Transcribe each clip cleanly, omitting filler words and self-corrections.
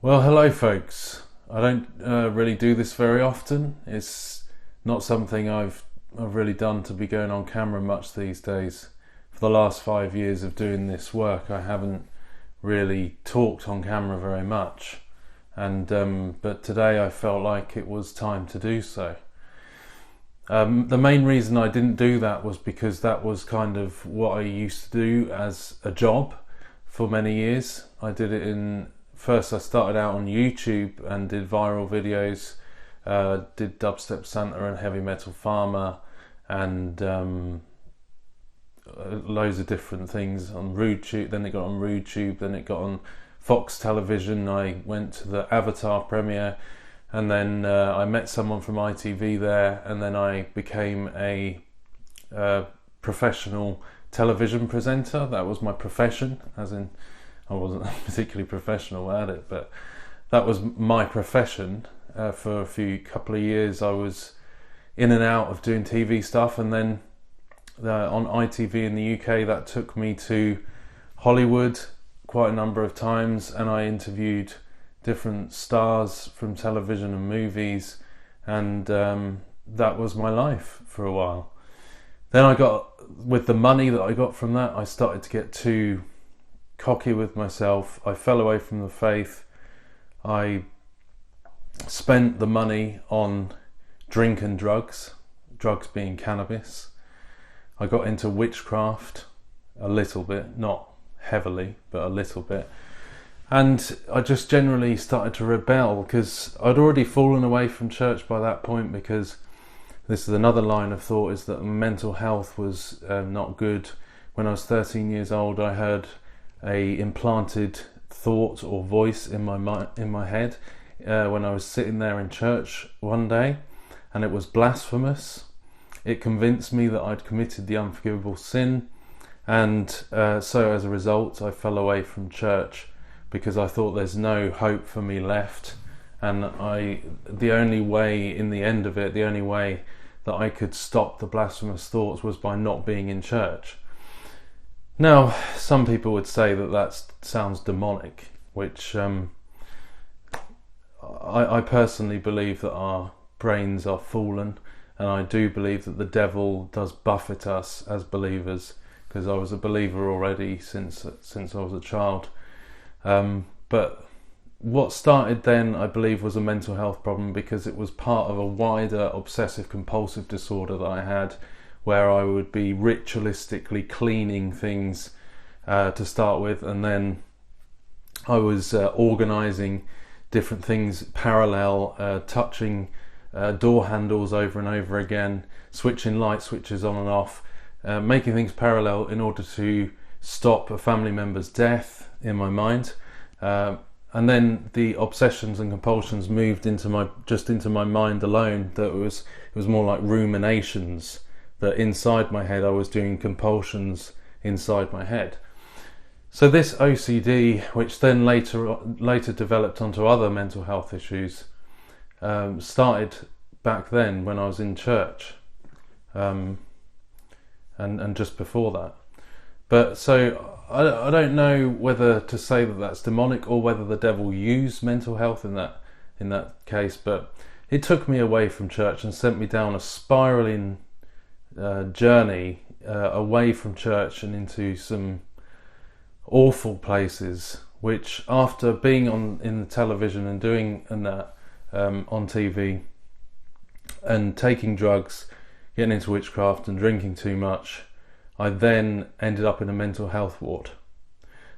Well, hello folks. I don't really do this very often. It's not something I've really done to be going on camera much these days. For the last 5 years of doing this work, I haven't really talked on camera very much. But today I felt like it was time to do so. The main reason I didn't do that was because that was kind of what I used to do as a job for many years. First I started out on YouTube and did viral videos, did Dubstep Santa and Heavy Metal Farmer and loads of different things on RudeTube. Then it got on RudeTube, then it got on Fox Television. I went to the Avatar premiere, and then I met someone from ITV there, and then I became a professional television presenter. That was my profession, as in I wasn't particularly professional at it, but that was my profession. For a couple of years I was in and out of doing TV stuff, and then on ITV in the UK that took me to Hollywood quite a number of times, and I interviewed different stars from television and movies, and that was my life for a while. Then with the money that I got from that, I started to get too cocky with myself. I fell away from the faith. I spent the money on drink and drugs being cannabis. I got into witchcraft a little bit, not heavily, but a little bit. And I just generally started to rebel because I'd already fallen away from church by that point, because this is another line of thought, is that mental health was not good. When I was 13 years old, I heard a implanted thought or voice in my head when I was sitting there in church one day, and it was blasphemous. It convinced me that I'd committed the unforgivable sin, and so as a result I fell away from church because I thought there's no hope for me left, and the only way that I could stop the blasphemous thoughts was by not being in church. Now, some people would say that sounds demonic, which I personally believe that our brains are fallen, and I do believe that the devil does buffet us as believers, because I was a believer already since I was a child. But what started then, I believe, was a mental health problem, because it was part of a wider obsessive compulsive disorder that I had, where I would be ritualistically cleaning things to start with, and then I was organising different things parallel, touching door handles over and over again, switching light switches on and off, making things parallel in order to stop a family member's death in my mind. And then the obsessions and compulsions moved into my mind alone. That it was more like ruminations, that inside my head I was doing compulsions inside my head. So this OCD, which then later developed onto other mental health issues, started back then when I was in church, and just before that. But so I don't know whether to say that that's demonic or whether the devil used mental health in that case, but it took me away from church and sent me down a spiraling journey away from church and into some awful places, which, after being in the television and doing that on TV and taking drugs, getting into witchcraft and drinking too much, I then ended up in a mental health ward,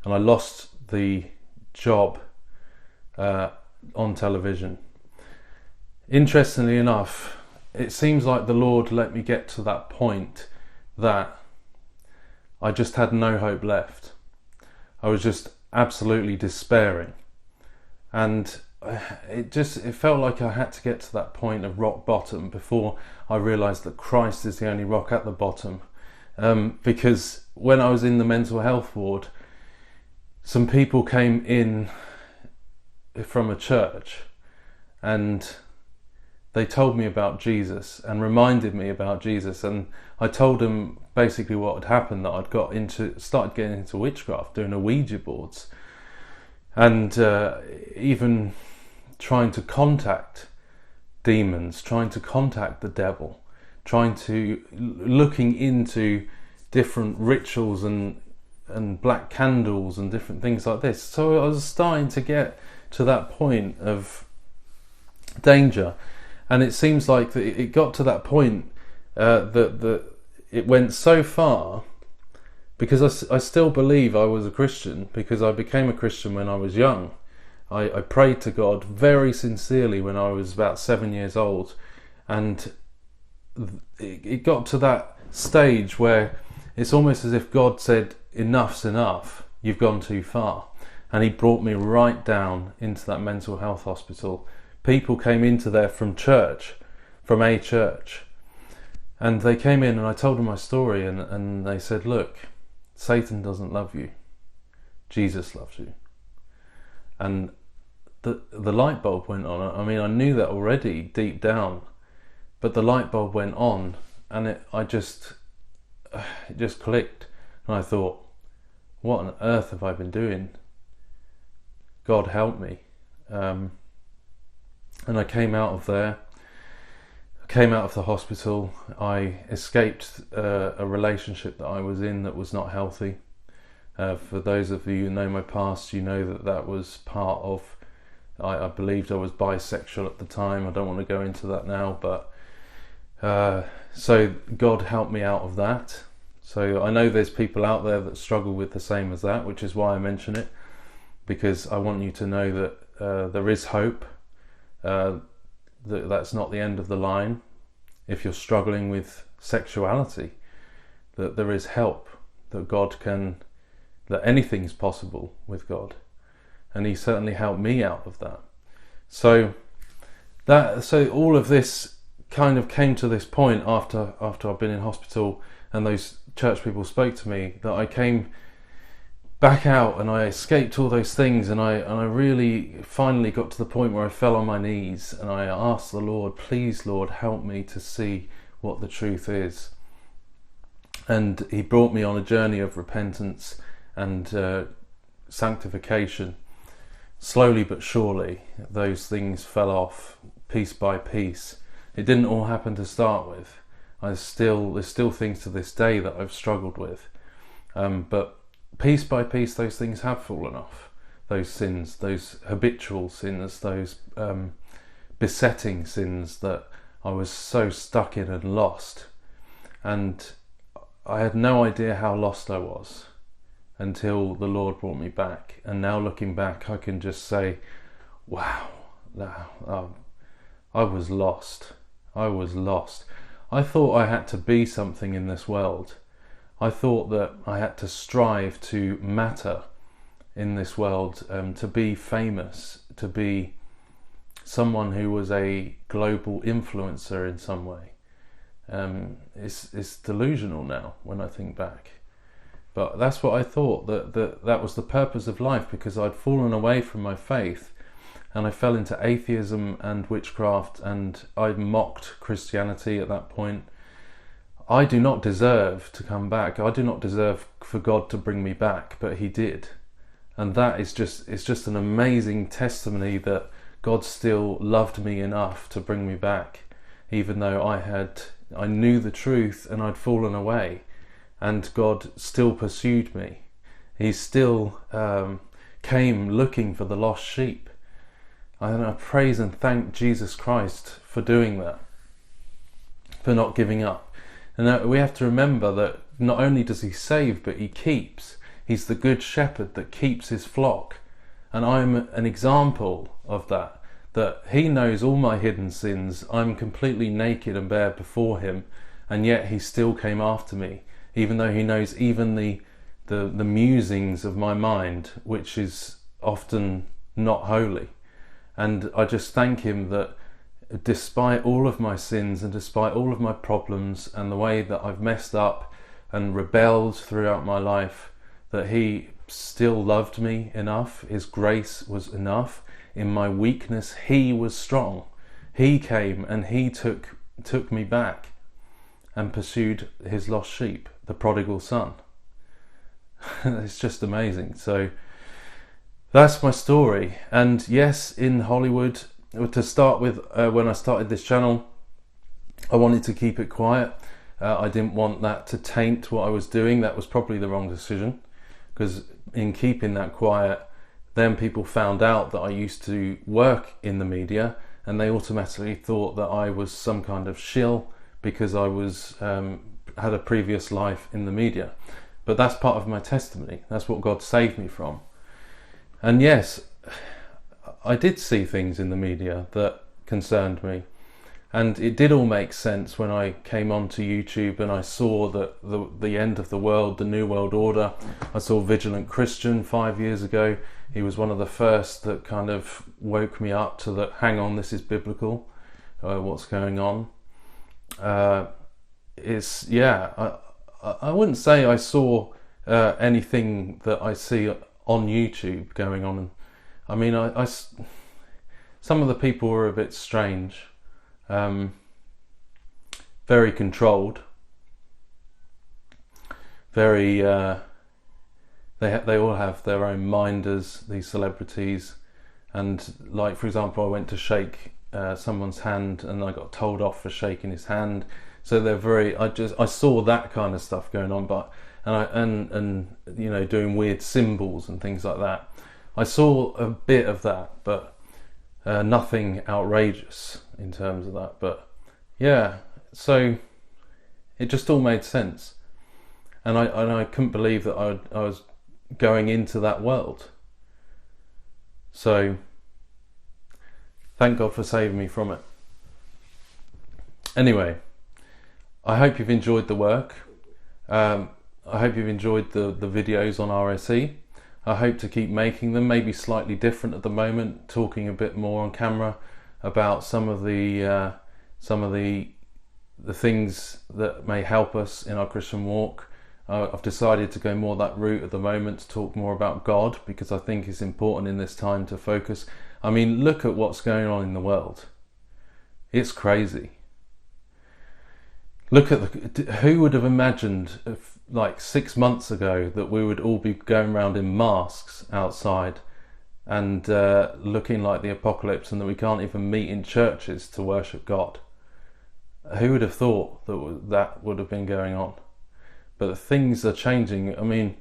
and I lost the job on television. Interestingly enough, it seems like the Lord let me get to that point that I just had no hope left. I was just absolutely despairing, and it felt like I had to get to that point of rock bottom before I realised that Christ is the only rock at the bottom. Because when I was in the mental health ward, some people came in from a church and they told me about Jesus and reminded me about Jesus, and I told them basically what had happened, that I'd started getting into witchcraft, doing a Ouija boards, and even trying to contact demons, trying to contact the devil, looking into different rituals and black candles and different things like this. So I was starting to get to that point of danger, and it seems like it got to that point that it went so far, because I still believe I was a Christian, because I became a Christian when I was young. I prayed to God very sincerely when I was about 7 years old, and it got to that stage where it's almost as if God said, enough's enough, you've gone too far. And he brought me right down into that mental health hospital. People came into there from a church, and they came in and I told them my story, and they said, look, Satan doesn't love you, Jesus loves you. And the light bulb went on. I mean, I knew that already deep down, but the light bulb went on, and it just clicked, and I thought, what on earth have I been doing? God help me. And I came out of there. I came out of the hospital. I escaped a relationship that I was in that was not healthy. For those of you who know my past, you know that was part of, I believed I was bisexual at the time. I don't want to go into that now, but so God helped me out of that. So I know there's people out there that struggle with the same as that, which is why I mention it, because I want you to know that there is hope, that's not the end of the line. If you're struggling with sexuality, that there is help, that anything's possible with God. And he certainly helped me out of that. So all of this kind of came to this point after I've been in hospital and those church people spoke to me, that I came back out and I escaped all those things, and I really finally got to the point where I fell on my knees and I asked the Lord, please Lord, help me to see what the truth is. And he brought me on a journey of repentance and sanctification. Slowly but surely, those things fell off piece by piece. It didn't all happen to start with. There's still things to this day that I've struggled with. But piece by piece, those things have fallen off. Those sins, those habitual sins, those besetting sins that I was so stuck in and lost. And I had no idea how lost I was until the Lord brought me back. And now looking back, I can just say, wow, I was lost. I was lost. I thought I had to be something in this world. I thought that I had to strive to matter in this world, to be famous, to be someone who was a global influencer in some way. It's delusional now when I think back. But that's what I thought, that was the purpose of life, because I'd fallen away from my faith and I fell into atheism and witchcraft, and I mocked Christianity at that point. I do not deserve to come back. I do not deserve for God to bring me back, but he did. And that is just an amazing testimony that God still loved me enough to bring me back, even though I knew the truth and I'd fallen away, and God still pursued me. He still came looking for the lost sheep. And I praise and thank Jesus Christ for doing that, for not giving up. And we have to remember that not only does he save, but he keeps. He's the good shepherd that keeps his flock. And I'm an example of that he knows all my hidden sins. I'm completely naked and bare before him, and yet he still came after me, even though he knows even the musings of my mind, which is often not holy. And I just thank him that despite all of my sins and despite all of my problems and the way that I've messed up and rebelled throughout my life, that he still loved me enough. His grace was enough. In my weakness, he was strong. He came and he took me back and pursued his lost sheep, the prodigal son. It's just amazing. So that's my story. And yes, in Hollywood, to start with, when I started this channel, I wanted to keep it quiet. I didn't want that to taint what I was doing. That was probably the wrong decision, because in keeping that quiet, then people found out that I used to work in the media, and they automatically thought that I was some kind of shill because I was had a previous life in the media. But that's part of my testimony. That's what God saved me from. And yes, I did see things in the media that concerned me. And it did all make sense when I came onto YouTube and I saw that the end of the world, the New World Order. I saw Vigilant Christian 5 years ago. He was one of the first that kind of woke me up to that, hang on, this is biblical, what's going on. I wouldn't say I saw anything that I see on YouTube going on. I mean, some of the people were a bit strange. Very controlled, very they all have their own minders, these celebrities. And like, for example, I went to shake someone's hand and I got told off for shaking his hand. So they're very, I saw that kind of stuff going on, but and you know, doing weird symbols and things like that. I saw a bit of that, but nothing outrageous in terms of that. But yeah, so it just all made sense, and I couldn't believe that I was going into that world. So thank God for saving me from it. Anyway, I hope you've enjoyed the work. I hope you've enjoyed the videos on RSE. I hope to keep making them, maybe slightly different at the moment, talking a bit more on camera about some of the things that may help us in our Christian walk. I've decided to go more that route at the moment, to talk more about God, because I think it's important in this time to focus. I mean, look at what's going on in the world. It's crazy. Look at who would have imagined like 6 months ago that we would all be going around in masks outside and looking like the apocalypse, and that we can't even meet in churches to worship God. Who would have thought that would have been going on? But things are changing. I mean,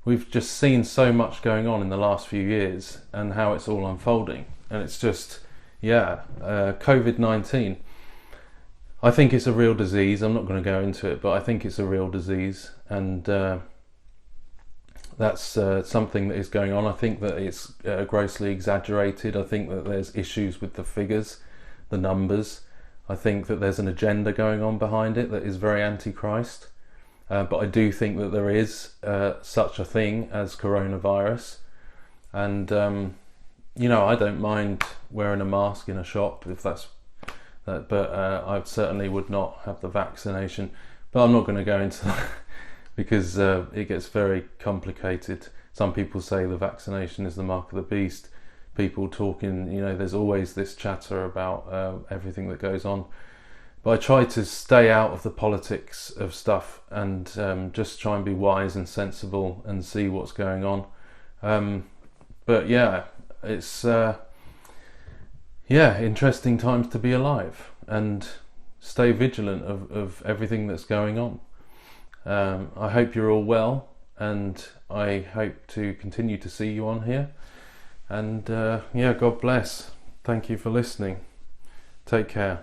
we've just seen so much going on in the last few years and how it's all unfolding. And it's just, COVID-19. I think it's a real disease. I'm not going to go into it, but I think it's a real disease. And that's something that is going on. I think that it's grossly exaggerated. I think that there's issues with the figures, the numbers. I think that there's an agenda going on behind it that is very anti-Christ. But I do think that there is such a thing as coronavirus. And, you know, I don't mind wearing a mask in a shop if that's that, but I certainly would not have the vaccination. But I'm not going to go into that because it gets very complicated. Some people say the vaccination is the mark of the beast. People talking, you know, there's always this chatter about everything that goes on. But I try to stay out of the politics of stuff and just try and be wise and sensible and see what's going on. But yeah, it's interesting times to be alive, and stay vigilant of everything that's going on. I hope you're all well, and I hope to continue to see you on here. And God bless. Thank you for listening. Take care.